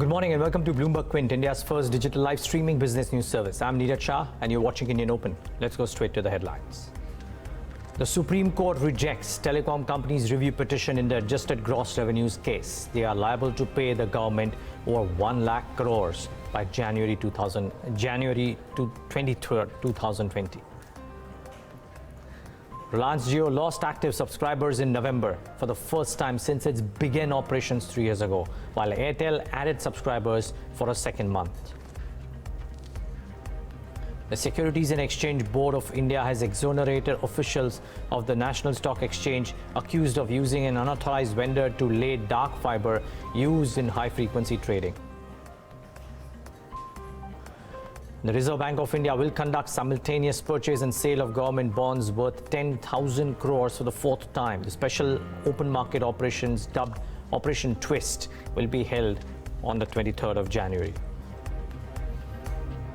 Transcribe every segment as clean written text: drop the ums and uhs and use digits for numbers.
Good morning and welcome to BloombergQuint, India's first digital live streaming business news service. I'm Neeraj Shah and you're watching Indian Open. Let's go straight to the headlines. The Supreme Court rejects telecom companies' review petition in the adjusted gross revenues case. They are liable to pay the government over 1 lakh crores by January 23rd, 2020. Reliance Jio lost active subscribers in November for the first time since its began operations 3 years ago, while Airtel added subscribers for a second month. The Securities and Exchange Board of India has exonerated officials of the National Stock Exchange accused of using an unauthorized vendor to lay dark fiber used in high-frequency trading. The Reserve Bank of India will conduct simultaneous purchase and sale of government bonds worth 10,000 crores for the fourth time. The special open market operations dubbed Operation Twist will be held on the 23rd of January.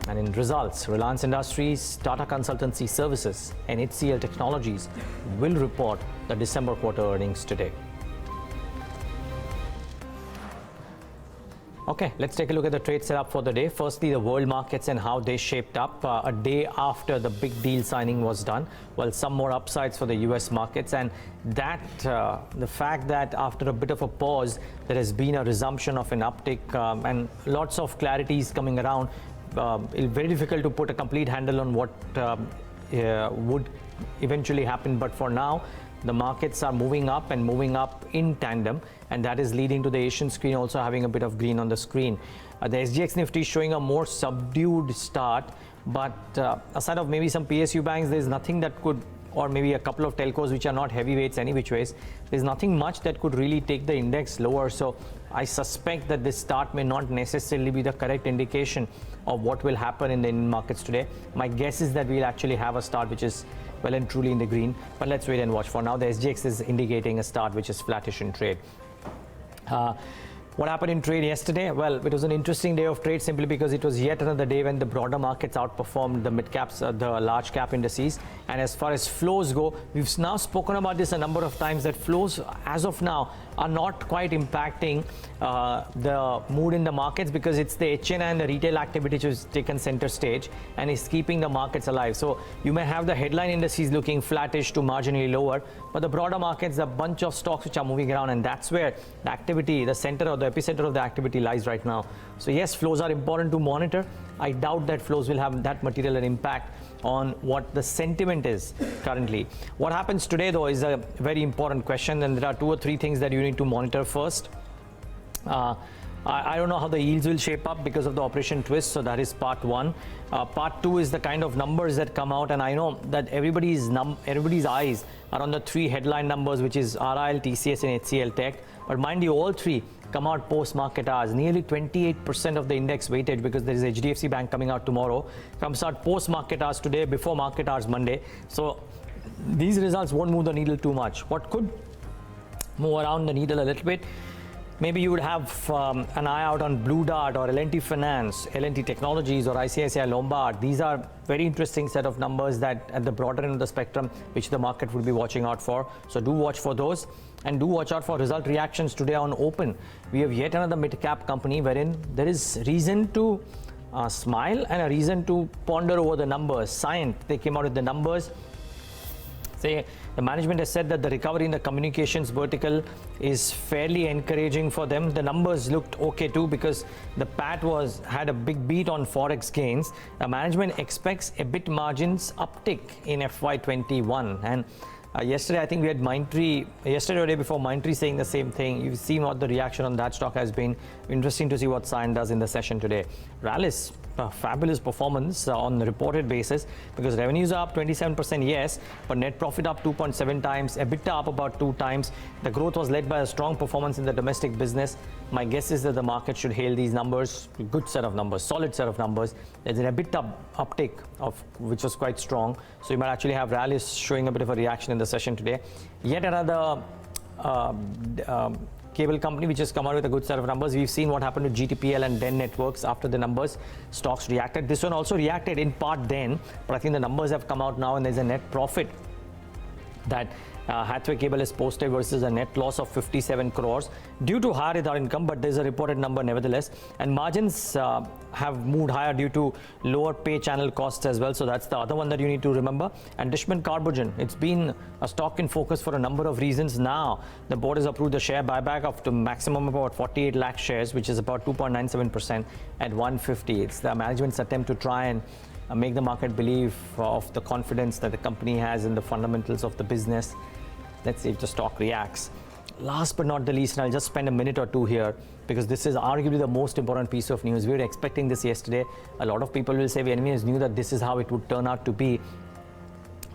And in results, Reliance Industries, Tata Consultancy Services and HCL Technologies will report the December quarter earnings today. Okay, let's take a look at the trade setup for the day. Firstly, the world markets and how they shaped up a day after the big deal signing was done. Well, some more upsides for the US markets, and that the fact that after a bit of a pause, there has been a resumption of an uptick and lots of clarities coming around. It's very difficult to put a complete handle on what would eventually happen, but for now, the markets are moving up in tandem, and that is leading to the Asian screen also having a bit of green on the screen. The SGX Nifty showing a more subdued start, but aside of maybe some PSU banks, there's nothing that could, or maybe a couple of telcos which are not heavyweights any which ways, there's nothing much that could really take the index lower. So I suspect that this start may not necessarily be the correct indication of what will happen in the Indian markets today. My guess is that we'll actually have a start which is well and truly in the green, but let's wait and watch. For now, the SGX is indicating a start which is flattish in trade. What happened in trade yesterday? Well, it was an interesting day of trade simply because it was yet another day when the broader markets outperformed the mid caps, the large cap indices. And as far as flows go, we've now spoken about this a number of times that flows as of now are not quite impacting the mood in the markets because it's the HNI and the retail activity which has taken center stage and is keeping the markets alive. So you may have the headline indices looking flattish to marginally lower, but the broader markets, a bunch of stocks which are moving around, and that's where the activity, the center or the epicenter of the activity lies right now. So yes, flows are important to monitor. I doubt that flows will have that material an impact on what the sentiment is currently. What happens today though is a very important question, and there are 2 or 3 things that you need to monitor first. I don't know how the yields will shape up because of the Operation Twist, so that is part 1. Part 2 is the kind of numbers that come out, and I know that everybody's eyes are on the 3 headline numbers, which is RIL, TCS and HCL Tech. But mind you, all 3 come out post-market hours. Nearly 28% of the index weightage, because there is HDFC Bank coming out tomorrow, comes out post-market hours today, before market hours Monday. So these results won't move the needle too much. What could move around the needle a little bit? Maybe you would have an eye out on Blue Dart or L&T Finance, L&T Technologies or ICICI Lombard. These are very interesting set of numbers that at the broader end of the spectrum, which the market would be watching out for. So do watch for those, and do watch out for result reactions today on open. We have yet another mid-cap company wherein there is reason to smile and a reason to ponder over the numbers. Cyient, they came out with the numbers. Say the management has said that the recovery in the communications vertical is fairly encouraging for them. The numbers looked okay too because the PAT had a big beat on forex gains. The management expects EBIT margins uptick in FY21, and yesterday I think we had Mindtree, yesterday or day before, Mindtree saying the same thing. You've seen what the reaction on that stock has been. Interesting to see what Cyient does in the session today. Rallis, fabulous performance on the reported basis because revenues are up 27%, yes, but net profit up 2.7 times, EBITDA up about 2 times. The growth was led by a strong performance in the domestic business. My guess is that the market should hail these numbers, good set of numbers, solid set of numbers. There's an EBITDA uptick which was quite strong, so you might actually have Rallis showing a bit of a reaction in the session today. Yet another cable company which has come out with a good set of numbers. We've seen what happened to GTPL and DEN Networks after the numbers. Stocks reacted. This one also reacted in part then, but I think the numbers have come out now and there's a net profit that Hathway Cable is posted versus a net loss of 57 crores due to higher other income, but there's a reported number nevertheless. And margins have moved higher due to lower pay channel costs as well. So that's the other one that you need to remember. And Dishman Carbogen, it's been a stock in focus for a number of reasons. Now the board has approved the share buyback of the maximum about 48 lakh shares, which is about 2.97% at 150. It's the management's attempt to try and make the market believe of the confidence that the company has in the fundamentals of the business. Let's see if the stock reacts. Last but not the least, and I'll just spend a minute or two here because this is arguably the most important piece of news. We were expecting this yesterday. A lot of people will say we anyways knew that this is how it would turn out to be.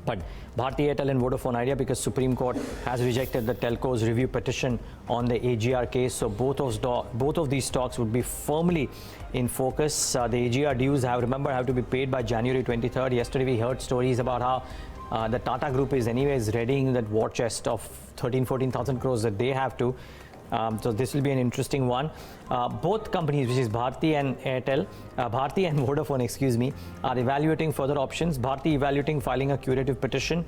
But Bharti Airtel and Vodafone Idea, because Supreme Court has rejected the telco's review petition on the AGR case. So both of these stocks would be firmly in focus. The AGR dues have to be paid by January 23rd. Yesterday we heard stories about how the Tata Group is anyways readying that war chest of 14,000 crores that they have to. So this will be an interesting one. Both companies, which is Bharti and Vodafone, are evaluating further options. Bharti evaluating filing a curative petition.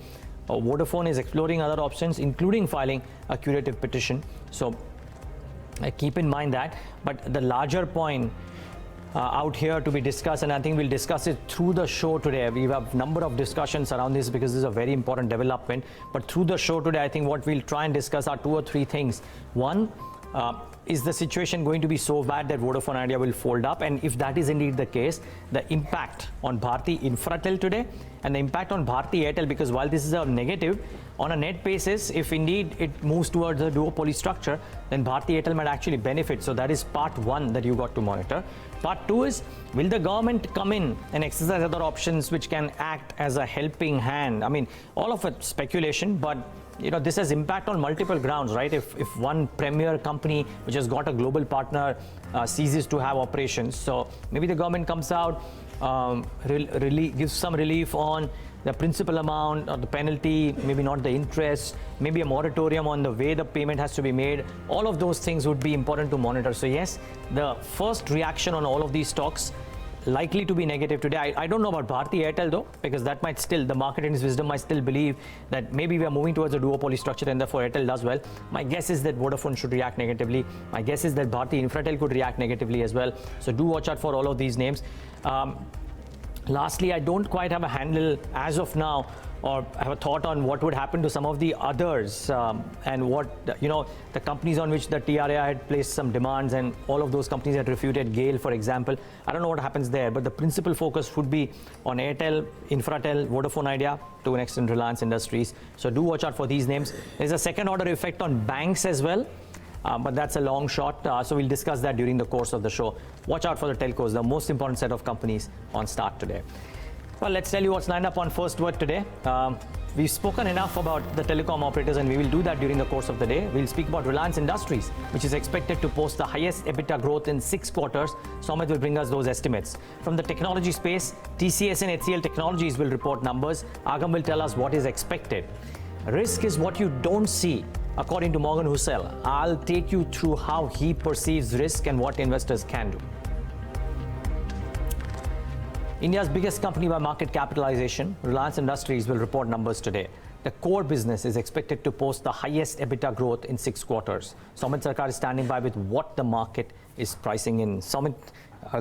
Vodafone is exploring other options, including filing a curative petition. So keep in mind that. But the larger point out here to be discussed, and I think we'll discuss it through the show today. We have a number of discussions around this because this is a very important development. But through the show today, I think what we'll try and discuss are 2 or 3 things. One, is the situation going to be so bad that Vodafone Idea will fold up? And if that is indeed the case, the impact on Bharti Infratel today and the impact on Bharti Airtel, because while this is a negative, on a net basis, if indeed it moves towards a duopoly structure, then Bharti Airtel might actually benefit. So that is part one that you got to monitor. Part two is, will the government come in and exercise other options which can act as a helping hand? I mean, all of it speculation, but this has impact on multiple grounds, right? If one premier company which has got a global partner ceases to have operations, so maybe the government comes out, gives some relief on the principal amount or the penalty, maybe not the interest, maybe a moratorium on the way the payment has to be made. All of those things would be important to monitor. So yes, the first reaction on all of these stocks likely to be negative today. I don't know about Bharti Airtel though, because that might still, the market in its wisdom might still believe that maybe we are moving towards a duopoly structure and therefore Airtel does well. My guess is that Vodafone should react negatively. My guess is that Bharti Infratel could react negatively as well. So do watch out for all of these names. Lastly, I don't quite have a handle as of now or have a thought on what would happen to some of the others and what, the companies on which the TRA had placed some demands and all of those companies had refuted. GAIL, for example. I don't know what happens there, but the principal focus would be on Airtel, Infratel, Vodafone Idea, to an extent Reliance Industries. So do watch out for these names. There's a second order effect on banks as well. But that's a long shot, so we'll discuss that during the course of the show. Watch out for the telcos, the most important set of companies on start today. Well, let's tell you what's lined up on First Word today. We've spoken enough about the telecom operators, and we will do that during the course of the day. We'll speak about Reliance Industries, which is expected to post the highest Ebitda growth in 6 quarters. Somit will bring us those estimates. From the technology space, TCS and HCL Technologies will report numbers. Agam will tell us what is expected. Risk is what you don't see, according to Morgan Housel. I'll take you through how he perceives risk and what investors can do. India's biggest company by market capitalization, Reliance Industries, will report numbers today. The core business is expected to post the highest EBITDA growth in 6 quarters. Somit Sarkar is standing by with what the market is pricing in. Somit,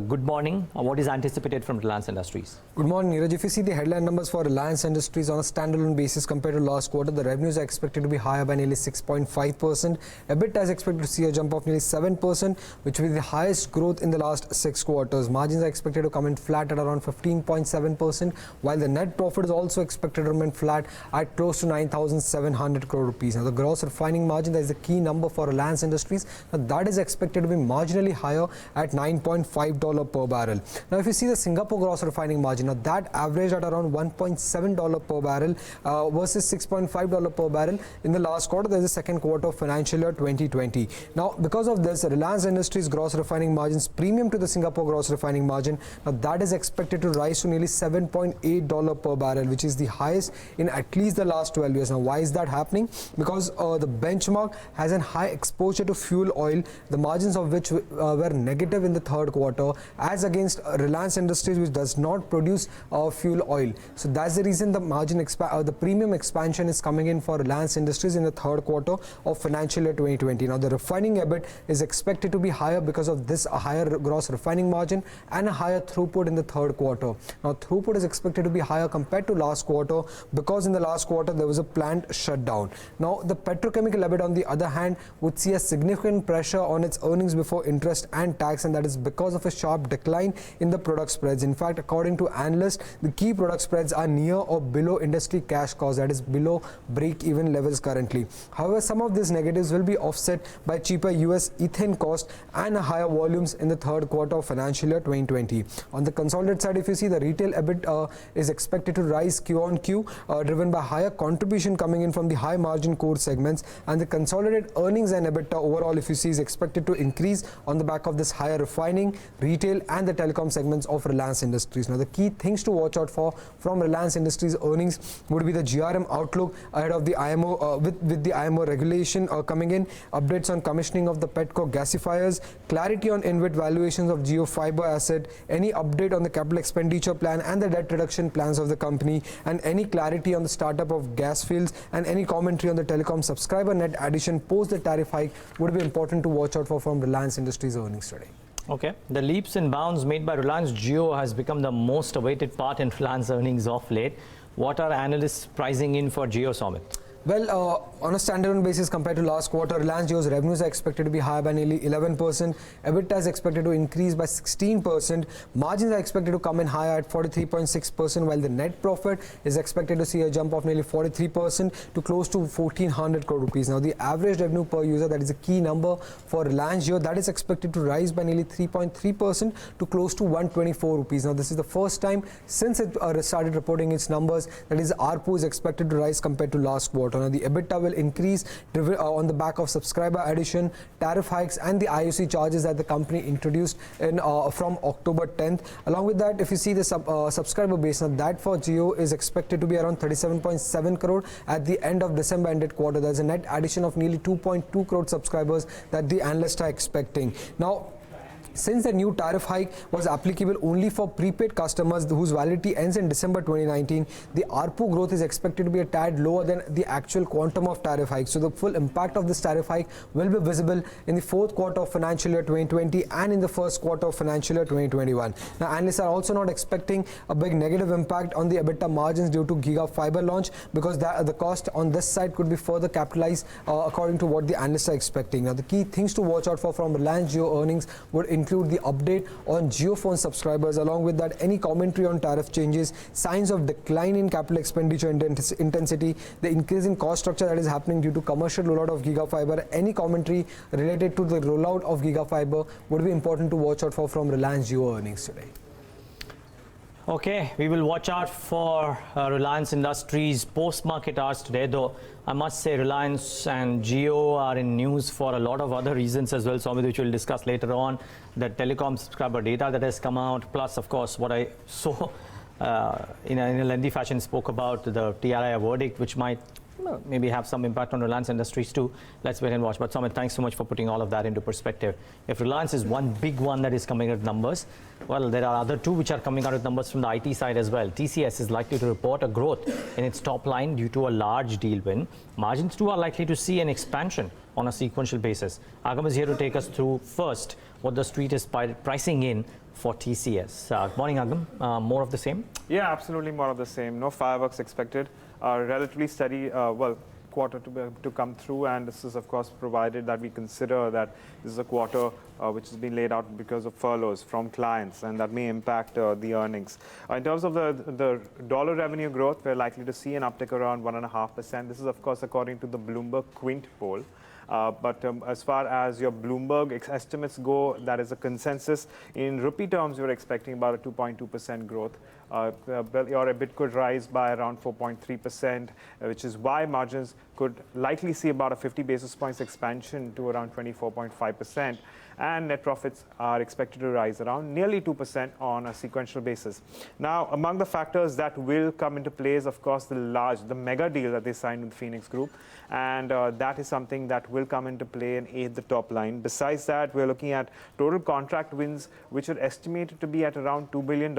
good morning. What is anticipated from Reliance Industries? Good morning, Neeraj. If you see the headline numbers for Reliance Industries on a standalone basis compared to last quarter, the revenues are expected to be higher by nearly 6.5%. EBITDA is expected to see a jump of nearly 7%, which will be the highest growth in the last 6 quarters. Margins are expected to come in flat at around 15.7%, while the net profit is also expected to remain flat at close to 9,700 crore rupees. Now, the gross refining margin, that is the key number for Reliance Industries, that is expected to be marginally higher at $9.5 per barrel. Now, if you see the Singapore gross refining margin, now that averaged at around $1.7 per barrel versus $6.5 per barrel in the last quarter. That is the second quarter of financial year 2020. Now, because of this, Reliance Industries gross refining margins premium to the Singapore gross refining margin, now that is expected to rise to nearly $7.8 per barrel, which is the highest in at least the last 12 years. Now, why is that happening? Because the benchmark has a high exposure to fuel oil, the margins of which were negative in the third quarter. quarter, as against Reliance Industries, which does not produce fuel oil. So that's the reason the the premium expansion is coming in for Reliance Industries in the third quarter of financial year 2020. Now the refining EBIT is expected to be higher because of this higher gross refining margin and a higher throughput in the third quarter. Now throughput is expected to be higher compared to last quarter because in the last quarter there was a plant shutdown. Now the petrochemical EBIT on the other hand would see a significant pressure on its earnings before interest and tax, and that is because of a sharp decline in the product spreads. In fact, according to analysts, the key product spreads are near or below industry cash cost, that is below break-even levels currently. However, some of these negatives will be offset by cheaper US ethane cost and higher volumes in the third quarter of financial year 2020. On the consolidated side, if you see, the retail EBIT is expected to rise Q on Q, driven by higher contribution coming in from the high margin core segments, and the consolidated earnings and EBITDA overall, if you see, is expected to increase on the back of this higher refining, retail and the telecom segments of Reliance Industries. Now the key things to watch out for from Reliance Industries earnings would be the GRM outlook ahead of the IMO with the IMO regulation coming in, updates on commissioning of the petcoke gasifiers, clarity on InvIT valuations of Jio fiber asset, any update on the capital expenditure plan and the debt reduction plans of the company, and any clarity on the startup of gas fields, and any commentary on the telecom subscriber net addition post the tariff hike would be important to watch out for from Reliance Industries earnings today. Okay, the leaps and bounds made by Reliance Jio has become the most awaited part in Reliance earnings of late. What are analysts pricing in for Jio, Somit? Well, on a standalone basis compared to last quarter, Reliance Jio's revenues are expected to be higher by nearly 11%. Ebitda is expected to increase by 16%. Margins are expected to come in higher at 43.6%, while the net profit is expected to see a jump of nearly 43% to close to 1,400 crore rupees. Now, the average revenue per user, that is a key number for Reliance Jio, that is expected to rise by nearly 3.3% to close to 124 rupees. Now, this is the first time since it started reporting its numbers, that is, ARPU is expected to rise compared to last quarter. Now, the EBITDA will increase on the back of subscriber addition, tariff hikes and the IUC charges that the company introduced in from October 10th. Along with that, if you see the subscriber base, now that for Jio is expected to be around 37.7 crore at the end of December ended quarter. There's a net addition of nearly 2.2 crore subscribers that the analysts are expecting. Now, since the new tariff hike was applicable only for prepaid customers whose validity ends in December 2019, the ARPU growth is expected to be a tad lower than the actual quantum of tariff hike. So the full impact of this tariff hike will be visible in the fourth quarter of financial year 2020 and in the first quarter of financial year 2021. Now, analysts are also not expecting a big negative impact on the EBITDA margins due to Giga Fiber launch, because the cost on this side could be further capitalized according to what the analysts are expecting. Now, the key things to watch out for from Reliance Jio earnings would include the update on JioPhone subscribers. Along with that, any commentary on tariff changes, signs of decline in capital expenditure intensity, the increase in cost structure that is happening due to commercial rollout of Giga Fiber, any commentary related to the rollout of Giga Fiber would be important to watch out for from Reliance Jio earnings today. Okay, we will watch out for Reliance Industries post-market hours today, though I must say Reliance and Jio are in news for a lot of other reasons as well, Somit, which we'll discuss later on. The telecom subscriber data that has come out, plus of course what I saw in a lengthy fashion spoke about the TRI verdict, which might maybe have some impact on Reliance Industries too. Let's wait and watch. But Somit, thanks so much for putting all of that into perspective. If Reliance is one big one that is coming out with numbers, well, there are other two which are coming out with numbers from the IT side as well. TCS is likely to report a growth in its top line due to a large deal win. Margins too are likely to see an expansion on a sequential basis. Agam is here to take us through first what the street is pricing in for TCS. Morning, Agam. More of the same? Yeah, absolutely more of the same. No fireworks expected. Relatively steady, quarter to come through, and this is of course provided that we consider that this is a quarter which has been laid out because of furloughs from clients, and that may impact the earnings. In terms of the dollar revenue growth, we're likely to see an uptick around 1.5%. This is of course according to the BloombergQuint poll. But as far as your Bloomberg estimates go, that is a consensus. In rupee terms, you're expecting about a 2.2% growth. Your EBIT could rise by around 4.3%, which is why margins could likely see about a 50 basis points expansion to around 24.5%. and net profits are expected to rise around nearly 2% on a sequential basis. Now, among the factors that will come into play is, of course, the mega deal that they signed with Phoenix Group, and that is something that will come into play and aid the top line. Besides that, we're looking at total contract wins, which are estimated to be at around $2 billion.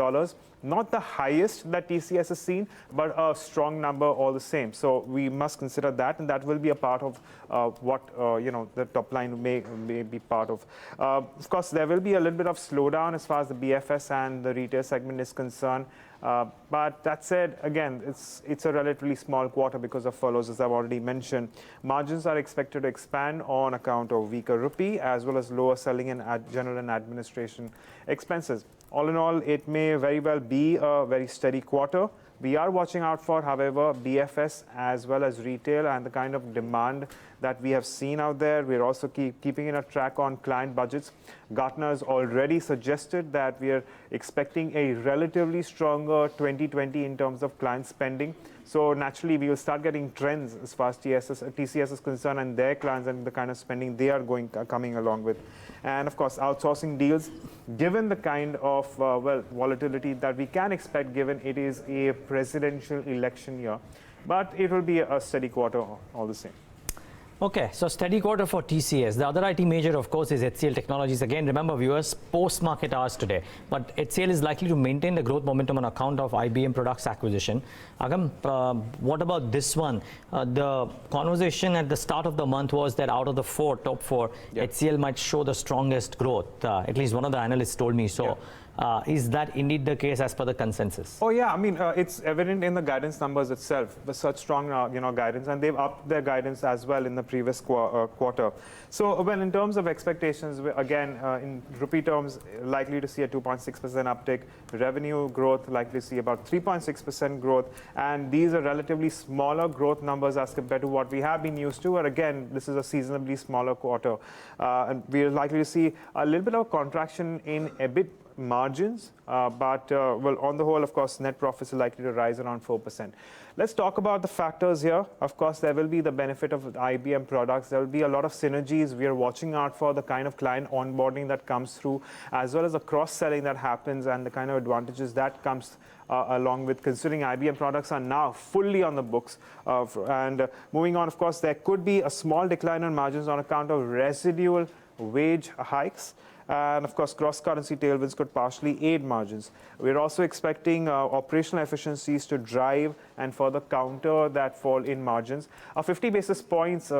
Not the highest that TCS has seen, but a strong number all the same. So we must consider that, and that will be a part of what the top line may be part of. Of course, there will be a little bit of slowdown as far as the BFS and the retail segment is concerned. But that said, again, it's a relatively small quarter because of furloughs, as I've already mentioned. Margins are expected to expand on account of weaker rupee, as well as lower selling and general and administration expenses. All in all, it may very well be a very steady quarter. We are watching out for, however, BFS as well as retail and the kind of demand that we have seen out there. We're also keeping in a track on client budgets. Gartner has already suggested that we are expecting a relatively stronger 2020 in terms of client spending. So naturally, we will start getting trends as far as TCS is concerned, and their clients and the kind of spending they are coming along with. And of course, outsourcing deals, given the kind of volatility that we can expect, given it is a presidential election year, but it will be a steady quarter all the same. Okay, so steady quarter for TCS. The other IT major, of course, is HCL Technologies. Again, remember, viewers, post-market hours today. But HCL is likely to maintain the growth momentum on account of IBM products acquisition. Agam, what about this one? The conversation at the start of the month was that out of the top four, HCL might show the strongest growth. At least one of the analysts told me so. Is that indeed the case as per the consensus? Oh yeah, I mean, it's evident in the guidance numbers itself, with such strong guidance, and they've upped their guidance as well in the previous quarter. So well, in terms of expectations, again, in rupee terms, likely to see a 2.6% uptick, revenue growth likely to see about 3.6% growth, and these are relatively smaller growth numbers as compared to what we have been used to. But again, this is a seasonably smaller quarter, and we are likely to see a little bit of contraction in EBIT margins, but well, on the whole, of course, net profits are likely to rise around 4%. Let's talk about the factors here. Of course, there will be the benefit of IBM products. There will be a lot of synergies. We are watching out for the kind of client onboarding that comes through, as well as the cross-selling that happens and the kind of advantages that comes along with, considering IBM products are now fully on the books. And moving on, of course, there could be a small decline in margins on account of residual wage hikes. And of course, cross-currency tailwinds could partially aid margins. We're also expecting operational efficiencies to drive and further counter that fall in margins. A 50 basis points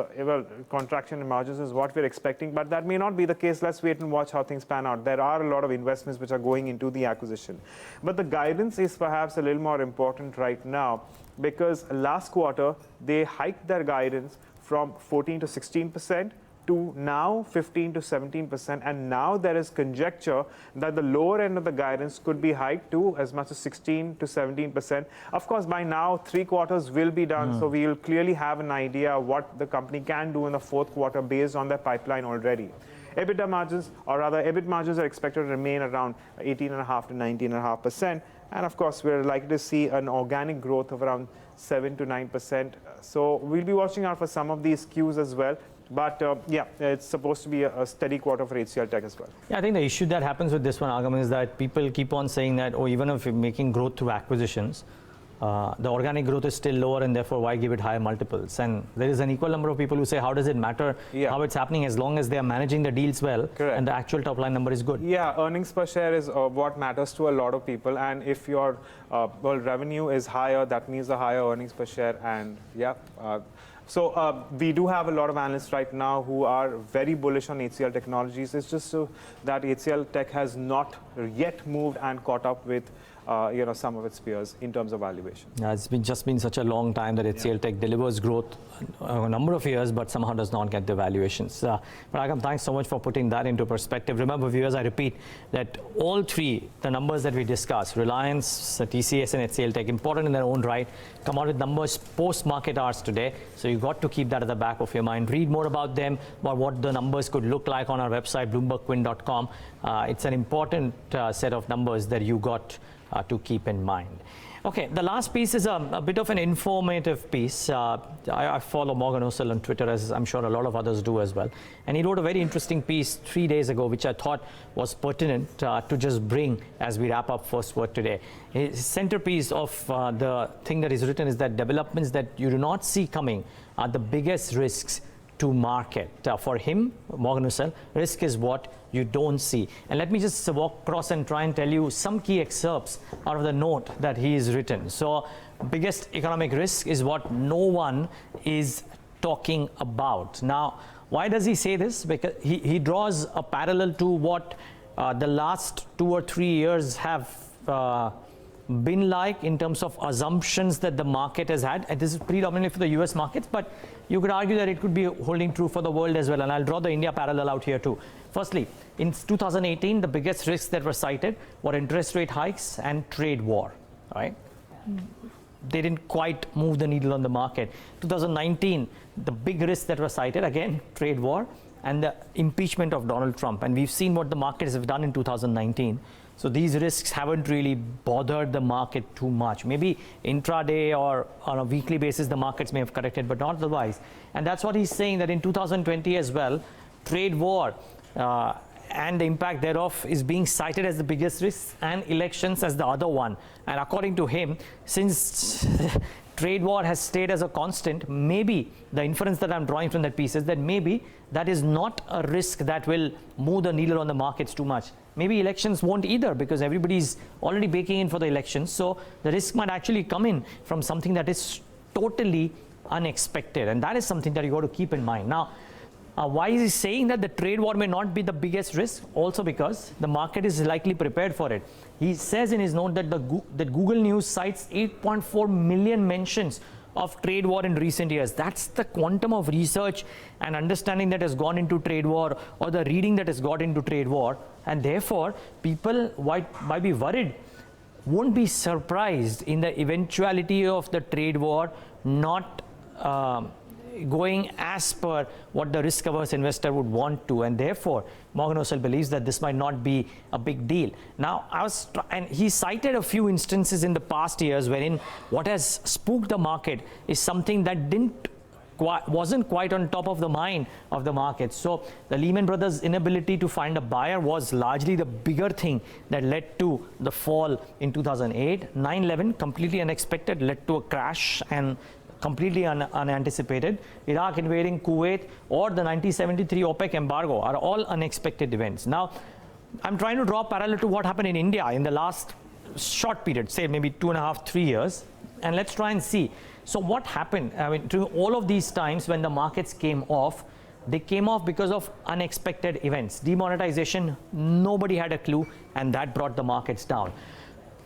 contraction in margins is what we're expecting, but that may not be the case. Let's wait and watch how things pan out. There are a lot of investments which are going into the acquisition. But the guidance is perhaps a little more important right now, because last quarter, they hiked their guidance from 14 to 16%. To now 15 to 17%, and now there is conjecture that the lower end of the guidance could be hiked to as much as 16 to 17%. Of course, by now 3 quarters will be done, so we will clearly have an idea what the company can do in the 4th quarter based on their pipeline already. EBITDA margins, or rather EBIT margins, are expected to remain around 18.5 to 19.5%, and of course we're likely to see an organic growth of around 7 to 9%. So we'll be watching out for some of these cues as well. But yeah, it's supposed to be a steady quarter for HCL Tech as well. Yeah, I think the issue that happens with this one, Agam, is that people keep on saying that, oh, even if you're making growth through acquisitions, the organic growth is still lower, and therefore why give it higher multiples? And there is an equal number of people who say, how does it matter how it's happening as long as they are managing the deals well? Correct. And the actual top line number is good? Yeah, earnings per share is what matters to a lot of people, and if your revenue is higher, that means a higher earnings per share. And so we do have a lot of analysts right now who are very bullish on HCL Technologies. It's just so that HCL Tech has not yet moved and caught up with some of its peers in terms of valuation. Yeah, it's just been such a long time that HCL Tech delivers growth a number of years, but somehow does not get the valuations. But Agam, thanks so much for putting that into perspective. Remember, viewers, I repeat that all three, the numbers that we discussed, Reliance, TCS and HCL Tech, important in their own right, come out with numbers post-market hours today. So you've got to keep that at the back of your mind. Read more about them, about what the numbers could look like on our website, BloombergQuint.com. It's an important set of numbers that you got to keep in mind. Okay, the last piece is a bit of an informative piece. I follow Morgan Housel on Twitter, as I'm sure a lot of others do as well. And he wrote a very interesting piece 3 days ago, which I thought was pertinent to just bring as we wrap up First Word today. His centerpiece of the thing that is written is that developments that you do not see coming are the biggest risks to market. For him, Morgan Housel, risk is what you don't see. And let me just walk across and try and tell you some key excerpts out of the note that he has written. So, biggest economic risk is what no one is talking about. Now, why does he say this? Because he draws a parallel to what the last 2 or 3 years have been like in terms of assumptions that the market has had. And this is predominantly for the US markets, but you could argue that it could be holding true for the world as well. And I'll draw the India parallel out here too. Firstly, in 2018, the biggest risks that were cited were interest rate hikes and trade war, right? They didn't quite move the needle on the market. 2019, the big risks that were cited, again, trade war and the impeachment of Donald Trump. And we've seen what the markets have done in 2019. So these risks haven't really bothered the market too much. Maybe intraday or on a weekly basis, the markets may have corrected, but not otherwise. And that's what he's saying, that in 2020 as well, trade war and the impact thereof is being cited as the biggest risk and elections as the other one. And according to him, since trade war has stayed as a constant, maybe the inference that I'm drawing from that piece is that maybe that is not a risk that will move the needle on the markets too much. Maybe elections won't either, because everybody's already baking in for the elections. So the risk might actually come in from something that is totally unexpected. And that is something that you got to keep in mind. Now, why is he saying that the trade war may not be the biggest risk? Also because the market is likely prepared for it. He says in his note that that Google News cites 8.4 million mentions of trade war in recent years. That's the quantum of research and understanding that has gone into trade war, or the reading that has got into trade war. And therefore, people might be worried, won't be surprised in the eventuality of the trade war not going as per what the risk-averse investor would want to, and therefore Morgan Housel believes that this might not be a big deal. Now, and he cited a few instances in the past years wherein what has spooked the market is something that wasn't quite on top of the mind of the market. So the Lehman Brothers' inability to find a buyer was largely the bigger thing that led to the fall in 2008. 9/11, completely unexpected, led to a crash and completely unanticipated. Iraq invading Kuwait or the 1973 OPEC embargo are all unexpected events. Now, I'm trying to draw a parallel to what happened in India in the last short period, say maybe 2.5, 3 years, and let's try and see. So what happened? I mean, to all of these times when the markets came off, they came off because of unexpected events. Demonetization, nobody had a clue, and that brought the markets down.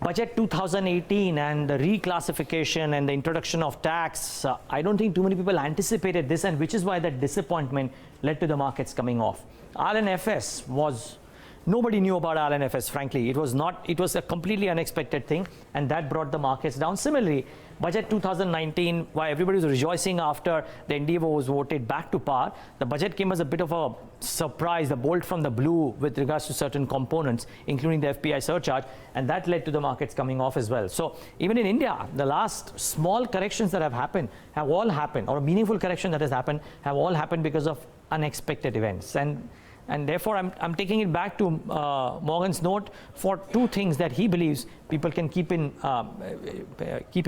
Budget 2018 and the reclassification and the introduction of tax, I don't think too many people anticipated this, and which is why that disappointment led to the markets coming off. RNFS was, nobody knew about RNFS, frankly. It was a completely unexpected thing, and that brought the markets down. Similarly, Budget 2019, why everybody was rejoicing after the NDA was voted back to par, the budget came as a bit of a surprise, the bolt from the blue with regards to certain components, including the FPI surcharge, and that led to the markets coming off as well. So even in India, the last small corrections that have all happened, or a meaningful correction that has happened, have all happened because of unexpected events. And therefore, I'm taking it back to Morgan's note for two things that he believes people can keep in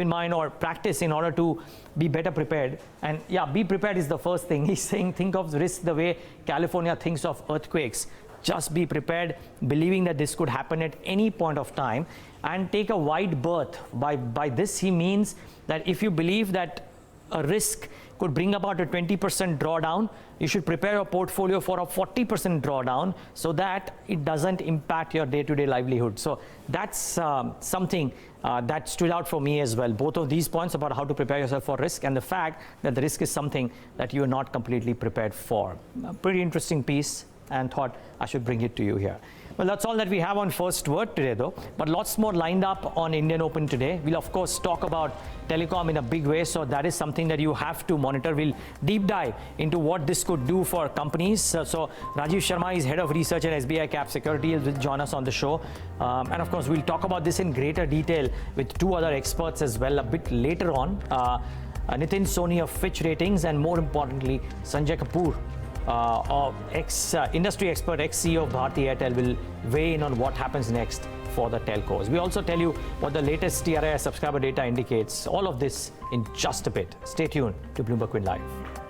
mind or practice in order to be better prepared. And yeah, be prepared is the first thing. He's saying think of risk the way California thinks of earthquakes. Just be prepared, believing that this could happen at any point of time, and take a wide berth. By this, he means that if you believe that a risk could bring about a 20% drawdown, you should prepare your portfolio for a 40% drawdown so that it doesn't impact your day-to-day livelihood. So that's something that stood out for me as well. Both of these points about how to prepare yourself for risk and the fact that the risk is something that you are not completely prepared for. A pretty interesting piece, and thought I should bring it to you here. Well, Well, that's all that we have on First Word today, though. But lots more lined up on Indian Open today. We'll, of course, talk about telecom in a big way. So that is something that you have to monitor. We'll deep dive into what this could do for companies. So Rajiv Sharma is Head of Research at SBI Cap Security. Will join us on the show. And, of course, we'll talk about this in greater detail with two other experts as well a bit later on. Nitin Soni of Fitch Ratings, and more importantly, Sanjay Kapoor, industry expert, ex-CEO of Bharti Airtel, will weigh in on what happens next for the telcos. We also tell you what the latest TRAI subscriber data indicates. All of this in just a bit. Stay tuned to BloombergQuint Live.